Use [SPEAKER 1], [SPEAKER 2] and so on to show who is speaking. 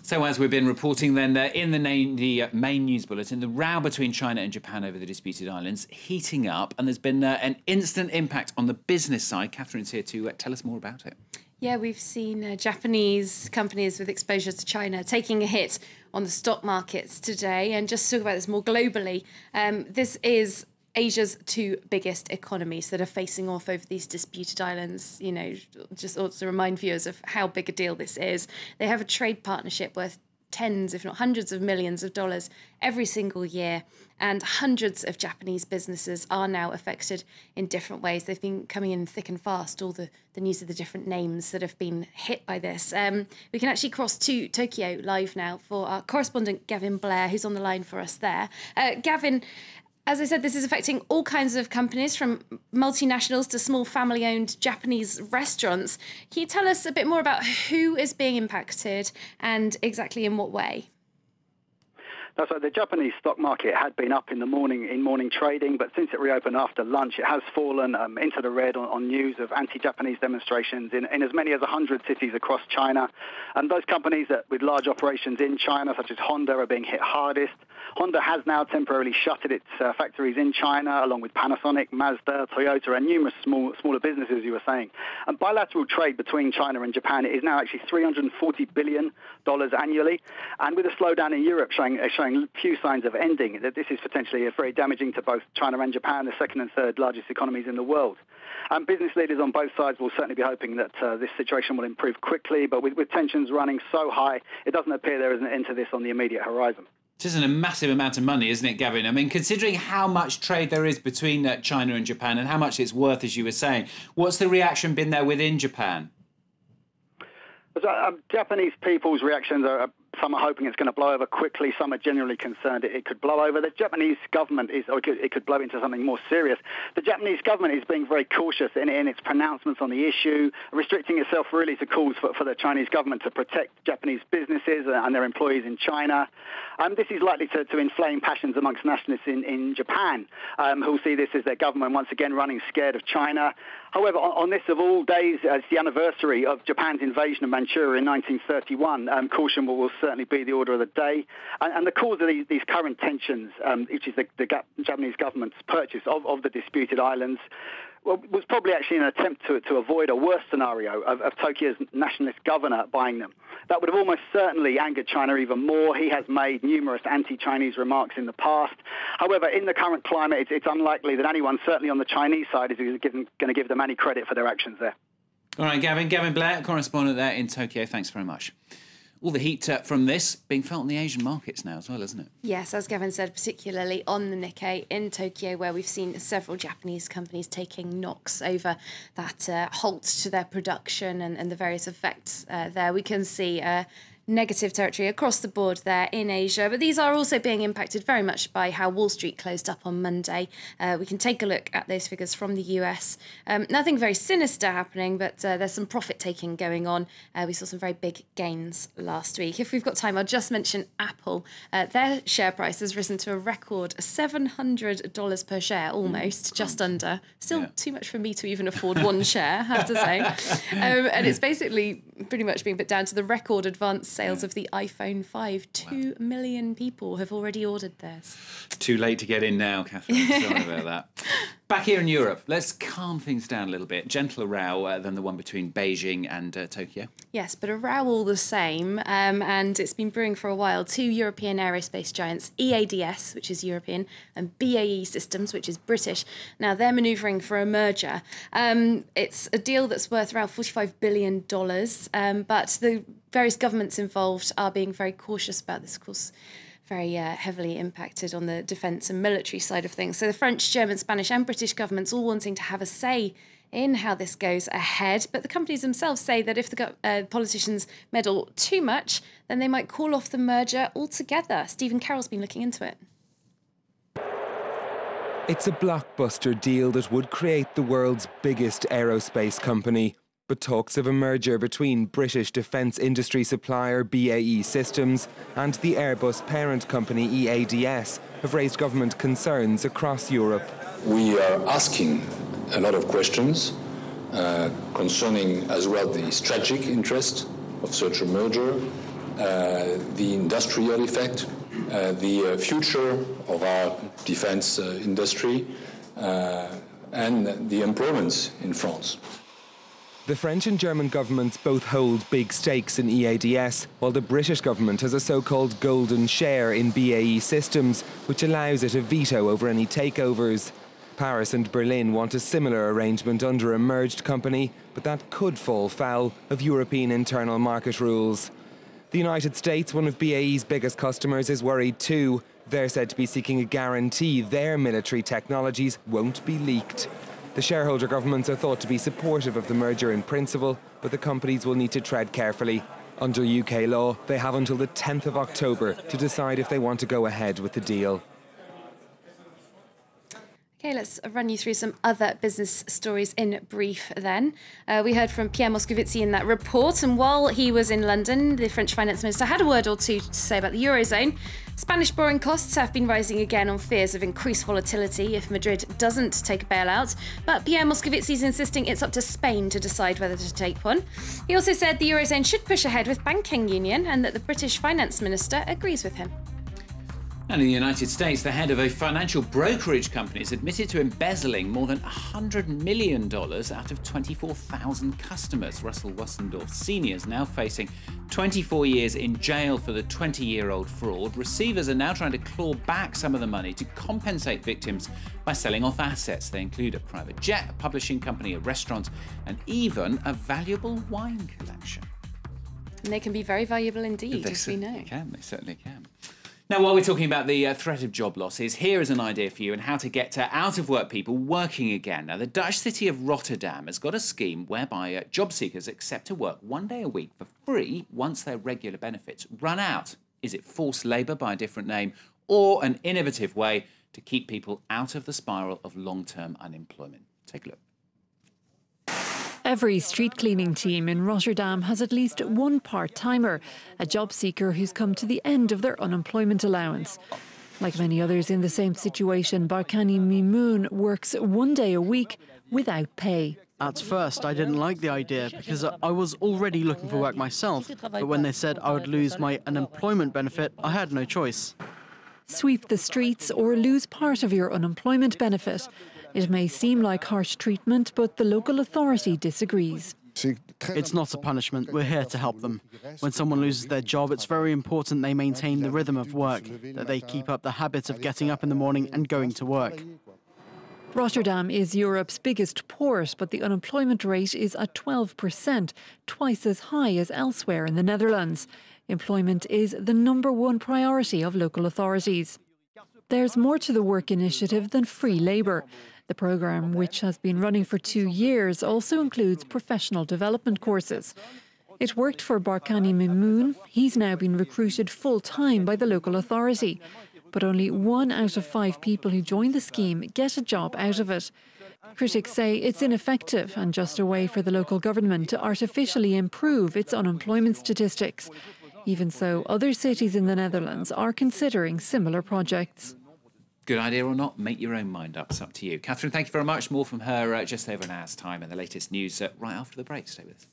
[SPEAKER 1] So as we've been reporting then, in the main news bulletin, the row between China and Japan over the disputed islands heating up, and there's been an instant impact on the business side. Catherine's here to tell us more about it.
[SPEAKER 2] Yeah, we've seen Japanese companies with exposure to China taking a hit on the stock markets today. And just to talk about this more globally, this is Asia's two biggest economies that are facing off over these disputed islands. You know, just also to remind viewers of how big a deal this is. They have a trade partnership worth tens, if not hundreds of millions of dollars every single year. And hundreds of Japanese businesses are now affected in different ways. They've been coming in thick and fast, all the news of the different names that have been hit by this. We can actually cross to Tokyo live now for our correspondent Gavin Blair, who's on the line for us there. Gavin, as I said, this is affecting all kinds of companies, from multinationals to small family-owned Japanese restaurants. Can you tell us a bit more about who is being impacted and exactly in what way?
[SPEAKER 3] That's right. The Japanese stock market had been up in morning trading, but since it reopened after lunch, it has fallen into the red on news of anti-Japanese demonstrations in as many as 100 cities across China. And those companies with large operations in China, such as Honda, are being hit hardest. Honda has now temporarily shuttered its factories in China, along with Panasonic, Mazda, Toyota, and numerous smaller businesses, you were saying. And bilateral trade between China and Japan is now actually $340 billion annually. And with a slowdown in Europe showing few signs of ending, that this is potentially very damaging to both China and Japan, the second and third largest economies in the world. Business leaders on both sides will certainly be hoping that this situation will improve quickly, but with tensions running so high, it doesn't appear there is an end to this on the immediate horizon.
[SPEAKER 1] This isn't a massive amount of money, isn't it, Gavin? I mean, considering how much trade there is between China and Japan and how much it's worth, as you were saying, what's the reaction been there within Japan?
[SPEAKER 3] Japanese people's reactions are, some are hoping it's going to blow over quickly. Some are generally concerned it could blow over. The Japanese government it could blow into something more serious. The Japanese government is being very cautious in its pronouncements on the issue, restricting itself really to calls for the Chinese government to protect Japanese businesses and their employees in China. This is likely to inflame passions amongst nationalists in Japan, who see this as their government once again running scared of China. However, on this of all days, it's the anniversary of Japan's invasion of Manchuria in 1931. Caution will certainly be the order of the day. And the cause of these current tensions, which is the Japanese government's purchase of the disputed islands, was probably actually an attempt to avoid a worse scenario of Tokyo's nationalist governor buying them. That would have almost certainly angered China even more. He has made numerous anti-Chinese remarks in the past. However, in the current climate, it's unlikely that anyone, certainly on the Chinese side, is going to give them any credit for their actions there.
[SPEAKER 1] All right, Gavin Blair, correspondent there in Tokyo. Thanks very much. All the heat from this being felt in the Asian markets now as well, isn't it?
[SPEAKER 2] Yes, as Gavin said, particularly on the Nikkei in Tokyo, where we've seen several Japanese companies taking knocks over that halt to their production and the various effects there. We can see negative territory across the board there in Asia, but these are also being impacted very much by how Wall Street closed up on Monday. We can take a look at those figures from the US. Nothing very sinister happening, but there's some profit taking going on. We saw some very big gains last week. If we've got time, I'll just mention Apple. Their share price has risen to a record $700 per share, almost, just under. Still too much for me to even afford one share, I have to say. And it's basically pretty much being put down to the record advanced sales of the iPhone 5. 2 million people have already ordered theirs.
[SPEAKER 1] Too late to get in now, Catherine. Sorry about that. Back here in Europe, let's calm things down a little bit. Gentler row than the one between Beijing and Tokyo.
[SPEAKER 2] Yes, but a row all the same. And it's been brewing for a while. Two European aerospace giants, EADS, which is European, and BAE Systems, which is British. Now, they're manoeuvring for a merger. It's a deal that's worth around $45 billion, but the various governments involved are being very cautious about this, of course. Very heavily impacted on the defence and military side of things. So the French, German, Spanish and British governments all wanting to have a say in how this goes ahead. But the companies themselves say that if the politicians meddle too much, then they might call off the merger altogether. Stephen Carroll's been looking into it.
[SPEAKER 4] It's a blockbuster deal that would create the world's biggest aerospace company. But talks of a merger between British defence industry supplier BAE Systems and the Airbus parent company EADS have raised government concerns across Europe.
[SPEAKER 5] We are asking a lot of questions concerning as well the strategic interest of such a merger, the industrial effect, the future of our defense industry, and the employment in France.
[SPEAKER 4] The French and German governments both hold big stakes in EADS, while the British government has a so-called golden share in BAE Systems, which allows it a veto over any takeovers. Paris and Berlin want a similar arrangement under a merged company, but that could fall foul of European internal market rules. The United States, one of BAE's biggest customers, is worried too. They're said to be seeking a guarantee their military technologies won't be leaked. The shareholder governments are thought to be supportive of the merger in principle, but the companies will need to tread carefully. Under UK law, they have until the 10th of October to decide if they want to go ahead with the deal.
[SPEAKER 2] Okay, let's run you through some other business stories in brief then. We heard from Pierre Moscovici in that report, and while he was in London, the French finance minister had a word or two to say about the Eurozone. Spanish borrowing costs have been rising again on fears of increased volatility if Madrid doesn't take a bailout, but Pierre Moscovici is insisting it's up to Spain to decide whether to take one. He also said the Eurozone should push ahead with banking union and that the British finance minister agrees with him.
[SPEAKER 1] And in the United States, the head of a financial brokerage company has admitted to embezzling more than $100 million out of 24,000 customers. Russell Wassendorf Sr. is now facing 24 years in jail for the 20-year-old fraud. Receivers are now trying to claw back some of the money to compensate victims by selling off assets. They include a private jet, a publishing company, a restaurant, and even a valuable wine collection.
[SPEAKER 2] And they can be very valuable indeed, as we know.
[SPEAKER 1] They certainly can. Now, while we're talking about the threat of job losses, here is an idea for you on how to get out-of-work people working again. Now, the Dutch city of Rotterdam has got a scheme whereby job seekers accept to work 1 day a week for free once their regular benefits run out. Is it forced labour by a different name, or an innovative way to keep people out of the spiral of long-term unemployment? Take a look.
[SPEAKER 6] Every street cleaning team in Rotterdam has at least one part-timer, a job seeker who's come to the end of their unemployment allowance. Like many others in the same situation, Barkani Mimoun works 1 day a week without pay.
[SPEAKER 7] At first, I didn't like the idea because I was already looking for work myself. But when they said I would lose my unemployment benefit, I had no choice.
[SPEAKER 6] Sweep the streets or lose part of your unemployment benefit. It may seem like harsh treatment, but the local authority disagrees.
[SPEAKER 7] It's not a punishment. We're here to help them. When someone loses their job, it's very important they maintain the rhythm of work, that they keep up the habit of getting up in the morning and going to work.
[SPEAKER 6] Rotterdam is Europe's biggest port, but the unemployment rate is at 12%, twice as high as elsewhere in the Netherlands. Employment is the #1 priority of local authorities. There's more to the work initiative than free labour. The programme, which has been running for 2 years, also includes professional development courses. It worked for Barkani Mimoun. He's now been recruited full-time by the local authority. But only 1 out of 5 people who join the scheme get a job out of it. Critics say it's ineffective and just a way for the local government to artificially improve its unemployment statistics. Even so, other cities in the Netherlands are considering similar projects.
[SPEAKER 1] Good idea or not, make your own mind up. It's up to you. Catherine, thank you very much. More from her just over an hour's time, and the latest news right after the break. Stay with us.